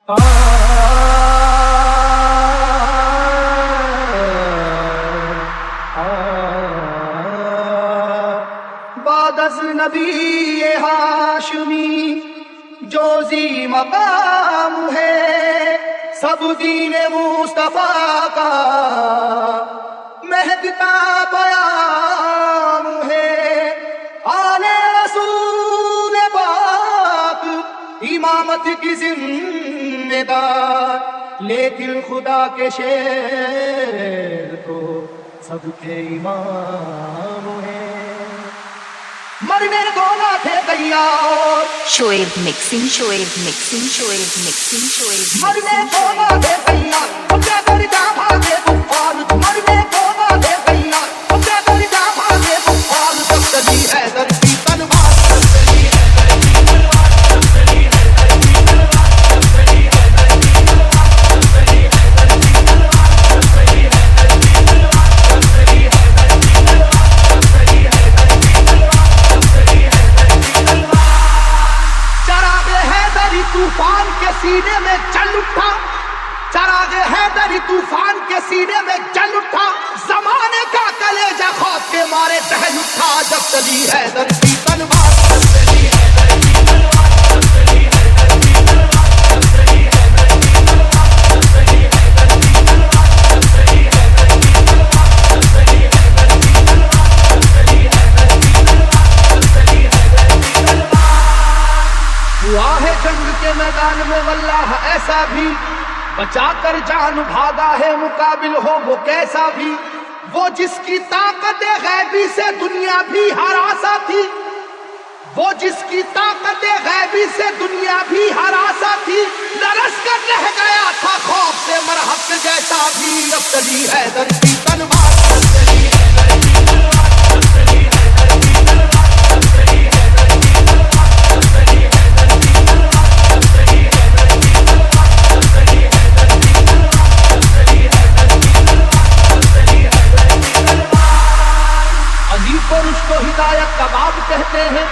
बादस नबी ये हाशमी जोजी मकाम है, सब दीन मुस्तफा का महकता बयाम है। आले रसूल पाक इमामत की जिम्मेदार, लेकिन खुदा के शेर तो सबके इमाम है। मरने को ना थे तैयार, Shoaib mixing, Shoaib mixing, Shoaib mixing, Shoaib मरने को ना थे तैयार, अब क्या करता भागे बुखार। मरने को ना थे तैयार, अब क्या करता भागे बुखार। तख्तली है दर्दी तलवार, तख्तली है दर्दी तलवार, तख्तली है दर्दी तलवार, तख्तली है दर्दी तलवार, तख्तली है दर्दी तलवार, तख्तली है दर्दी तलवार, तख्तली है दर्दी तलवार, तख्तली है दर्दी तलवार, तख्तली है दर्दी तलवार। चरागे हैदरी तूफान के सीने में चल उठा, चरागे हैदरी तूफान के सीने में चल उठा। जमाने का कलेजा खौफ के मारे दहल उठा। जब चली हैदर की तलवार, जब चली हैदर की तलवार, जब चली हैदर की तलवार, जब चली हैदर की तलवार, जब चली हैदर की तलवार, जब चली हैदर की तलवार, जब चली हैदर की तलवार, जब चली हैदर की तलवार, जब चली हैदर की तलवार। हुआ है जंग के मैदान में वल्लाह ऐसा भी, बचा कर जान भागा है मुकाबिल हो वो कैसा भी। वो जिसकी ताकत गैबी से दुनिया भी हरासा थी, वो जिसकी ताकत गैबी से दुनिया भी हरासा थी। लरस कर रह गया था खौफ से मरहक जैसा भी। अब चली हैदर की तलवार, अब चली हैदर की तलवार, अब चली हैदर की तलवार, अब चली हैदर की तलवार, अब चली हैदर की तलवार, अब चली हैदर की तलवार, अब चली हैदर की तलवार, अब चली हैदर की तलवार, अब चली हैदर की तलवार। अली को रुश्तो हिदायत का बाब कहते हैं,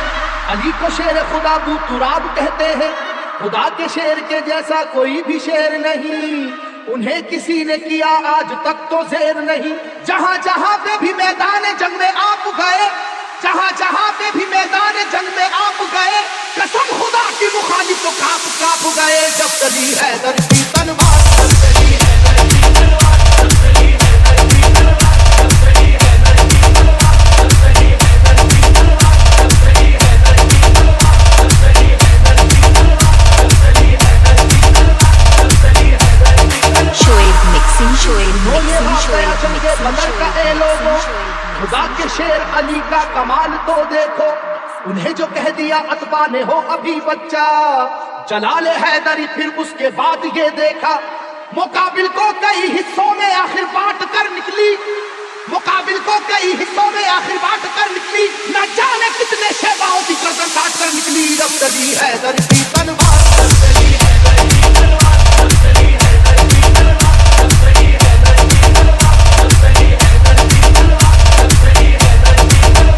अली को शेर खुदा बू तुराब कहते हैं। खुदा के शेर के जैसा कोई भी शेर नहीं, उन्हें किसी ने किया आज तक तो जेर नहीं। जहां जहां पे भी मैदान जंग में आप गए, जहां जहां पे भी मैदान जंग में आप गए, कसम खुदा की मुखालिफ तो कांप कांप गए। जब चली हैदर की तलवार, जब चली हैदर की तलवार, जब चली हैदर की तलवार, जब चली हैदर की तलवार, जब चली हैदर की तलवार, जब चली हैदर की तलवार, जब चली हैदर की तलवार, जब चली हैदर की तलवार, जब चली हैदर की तलवार। शोएब मिक्सिंग, शोएब बोले मिक्सिंग, वाक़या शोएब जंगे मिक्सिंग, बदर का ए शोएब लोगों, मिक्सिंग, खुदा के शेर अली का कमाल तो देखो। उन्हें जो कह दिया अतबा ने हो अभी बच्चा, जलाल हैदरी फिर उसके बाद ये देखा। मुकाबिल को कई हिस्सों में आखिर बांट कर निकली, मुकाबिल को कई हिस्सों में आखिर बांट कर निकली। न जाने कितने शहबाओं की गर्दन काट कर निकली। जब चली हैदर की तलवार, जब चली हैदर की तलवार, जब चली हैदर की तलवार, जब चली हैदर की तलवार, जब चली हैदर की तलवार, जब चली हैदर की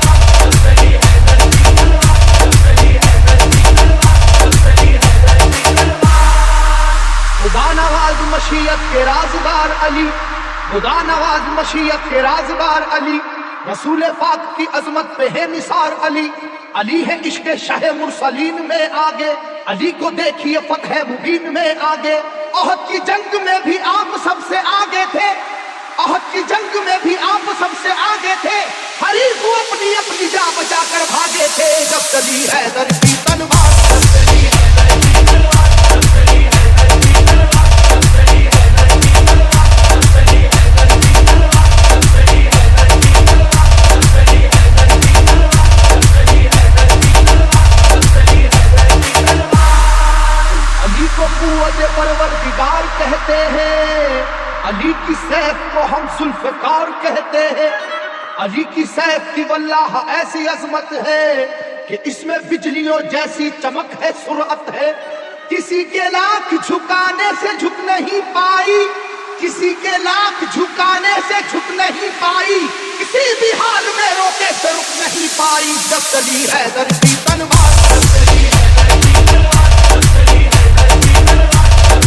तलवार, जब चली हैदर की तलवार, जब चली हैदर की तलवार, जब चली हैदर की तलवार। खुदा नवाज मशीयत के राज़दार अली, खुदा नवाज मशीयत के राज़दार अली। रसूल पाक की अजमत पे है निसार अली। अली है इश्क शाह मुरसलीन में आगे, अली को देखिए फतह मुबीन में आगे। ओहद की जंग में भी आप सबसे आगे थे, ओहद की जंग में भी आप सबसे आगे थे। हरीफ को अपनी अपनी जान बचा कर भागे थे। जब चली हैदर की तलवार, जब चली हैदर की तलवार, जब चली हैदर की तलवार, जब चली हैदर की तलवार, जब चली हैदर की तलवार, जब चली हैदर की तलवार, जब चली हैदर की तलवार, जब चली हैदर की तलवार, जब चली हैदर की तलवार। अली को कुव्वत परवरदिगार कहते हैं, अली की सैफ को हम जुल्फ़कार कहते हैं। अली की सैफ की वल्लाह ऐसी अजमत है कि इसमें बिजलियों जैसी चमक है, सुरअत है। किसी के लाख झुकाने से झुक नहीं पाई, किसी के लाख झुकाने से झुक नहीं पाई। किसी भी हाल में रोके से रुक नहीं पाई। जब चली हैदर की तलवार, जब चली हैदर की तलवार, जब चली हैदर की तलवार, जब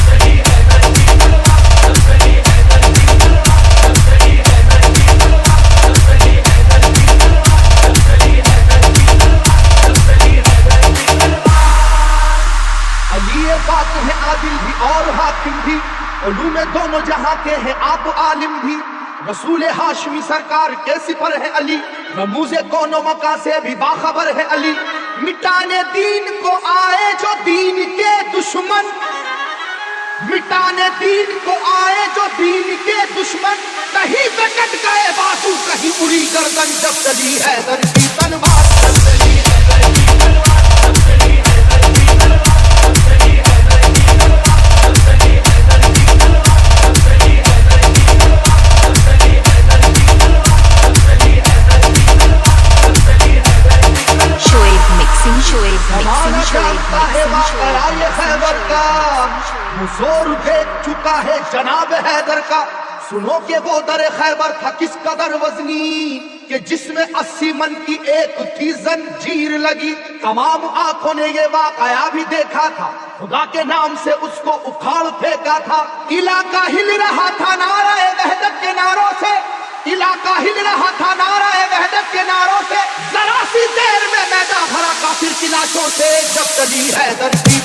पाक है आदिल भी और हाकिम भी, उलूम दोनों जहां के हैं आप आलिम भी। रसूल हाशमी सरकार के सिपर है अली, रमूज़े कोनो मका से भी बाखबर है अली। मिटाने दीन को आए जो दीन के दुश्मन, मिटाने दीन को आए जो दीन के दुश्मन, कहीं पे कट गए बाजू कहीं उड़ी गर्दन, जब चली हैदर की तलवार, जब चली हैदर की तलवार, जब चली हैदर की तलवार, जब चली हैदर की तलवार, जब चली हैदर की तलवार, जब चली हैदर की तलवार, जब चली हैदर की तलवार, जब चली हैदर की तलवार, जब चली हैदर की तलवार। Shoaib mixing, Shoaib जमाना mixing, Shoaib जानता है mixing, वाक़या Shoaib ये खैबर का, वो जोर देख चुका है जनाब हैदर का। सुनो के वो दर खैबर था किस कदर वजनी, कि जिसमें 80 मन की एक थी जंजीर लगी। तमाम आंखों ने ये वाक़या भी देखा था, खुदा के नाम से उसको उखाड़ फेंका था। इलाका हिल रहा था नाराए वहदत के नारों से, इलाका हिल रहा था नाराए वहदत के नारों से। जरा सी देर में मैदान भरा काफिर की लाशों से, जब चली हैदर की